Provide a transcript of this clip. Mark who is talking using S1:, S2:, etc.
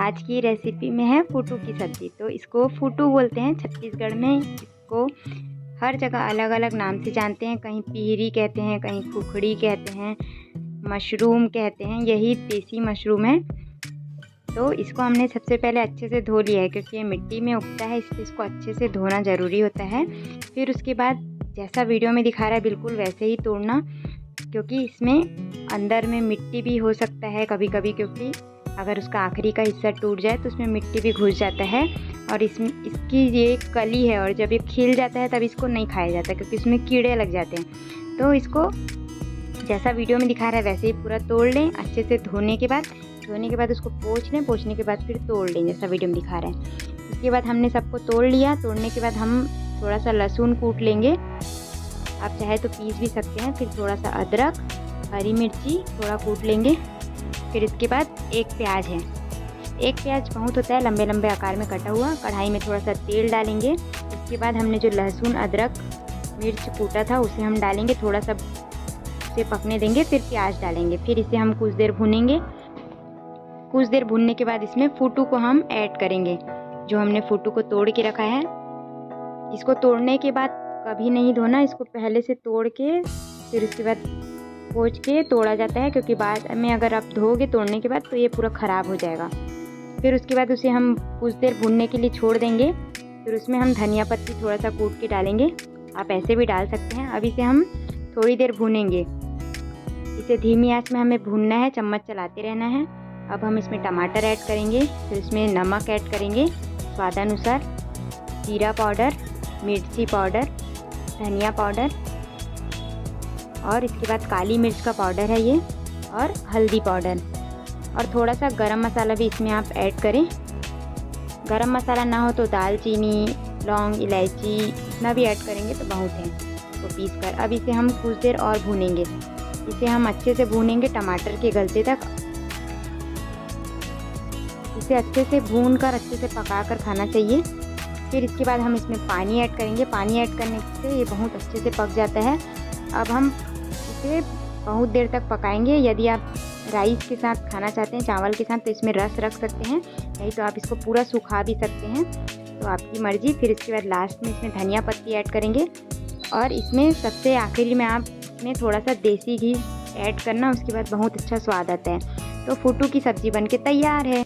S1: आज की रेसिपी में है फूटू की सब्ज़ी। तो इसको फूटू बोलते हैं छत्तीसगढ़ में। इसको हर जगह अलग अलग नाम से जानते हैं, कहीं पीहरी कहते हैं, कहीं खुखड़ी कहते हैं, मशरूम कहते हैं। यही देसी मशरूम है। तो इसको हमने सबसे पहले अच्छे से धो लिया है, क्योंकि ये मिट्टी में उगता है, इसलिए इसको अच्छे से धोना ज़रूरी होता है। फिर उसके बाद जैसा वीडियो में दिखा रहा है बिल्कुल वैसे ही तोड़ना, क्योंकि इसमें अंदर में मिट्टी भी हो सकता है कभी कभी, क्योंकि अगर उसका आखिरी का हिस्सा टूट जाए तो उसमें मिट्टी भी घुस जाता है। और इसकी ये कली है, और जब ये खिल जाता है तब इसको नहीं खाया जाता, क्योंकि इसमें कीड़े लग जाते हैं। तो इसको जैसा वीडियो में दिखा रहा है वैसे ही पूरा तोड़ लें अच्छे से। धोने के बाद उसको पोंछ लें, पोंछने के बाद फिर तोड़ लें जैसा वीडियो में दिखा रहा है। उसके बाद हमने सबको तोड़ लिया। तोड़ने के बाद हम थोड़ा सा लहसुन कूट लेंगे, आप चाहे तो पीस भी सकते हैं। फिर थोड़ा सा अदरक, हरी मिर्ची थोड़ा कूट लेंगे। फिर इसके बाद एक प्याज है, एक प्याज बहुत होता है, लंबे लंबे आकार में कटा हुआ। कढ़ाई में थोड़ा सा तेल डालेंगे। उसके बाद हमने जो लहसुन, अदरक, मिर्च कूटा था उसे हम डालेंगे, थोड़ा सा उसे पकने देंगे। फिर प्याज डालेंगे। फिर इसे हम कुछ देर भूनेंगे। कुछ देर भूनने के बाद इसमें फूटू को हम ऐड करेंगे, जो हमने फूटू को तोड़ के रखा है। इसको तोड़ने के बाद कभी नहीं धोना, इसको पहले से तोड़ के फिर उसके बाद पोंछ के तोड़ा जाता है, क्योंकि बाद में अगर आप धोगे तोड़ने के बाद तो ये पूरा ख़राब हो जाएगा। फिर उसके बाद उसे हम कुछ देर भूनने के लिए छोड़ देंगे। फिर उसमें हम धनिया पत्ती थोड़ा सा कूट के डालेंगे, आप ऐसे भी डाल सकते हैं। अब इसे हम थोड़ी देर भूनेंगे। इसे धीमी आंच में हमें भूनना है, चम्मच चलाते रहना है। अब हम इसमें टमाटर ऐड करेंगे, फिर इसमें नमक ऐड करेंगे स्वादानुसार, जीरा पाउडर, मिर्ची पाउडर, धनिया पाउडर, और इसके बाद काली मिर्च का पाउडर है ये, और हल्दी पाउडर, और थोड़ा सा गरम मसाला भी इसमें आप ऐड करें। गरम मसाला ना हो तो दालचीनी, लौंग, इलायची इतना भी ऐड करेंगे तो बहुत है, तो पीस कर। अब इसे हम कुछ देर और भूनेंगे। इसे हम अच्छे से भूनेंगे टमाटर के गलते तक। इसे अच्छे से भून कर अच्छे से पका कर खाना चाहिए। फिर इसके बाद हम इसमें पानी ऐड करेंगे। पानी ऐड करने से ये बहुत अच्छे से पक जाता है। अब हम इसे बहुत देर तक पकाएंगे। यदि आप राइस के साथ खाना चाहते हैं, चावल के साथ, तो इसमें रस रख सकते हैं, नहीं तो आप इसको पूरा सुखा भी सकते हैं, तो आपकी मर्ज़ी। फिर इसके बाद लास्ट में इसमें धनिया पत्ती ऐड करेंगे, और इसमें सबसे आखिरी में आप इसमें थोड़ा सा देसी घी ऐड करना, उसके बाद बहुत अच्छा स्वाद आता है। तो फूटू की सब्ज़ी बनके तैयार है।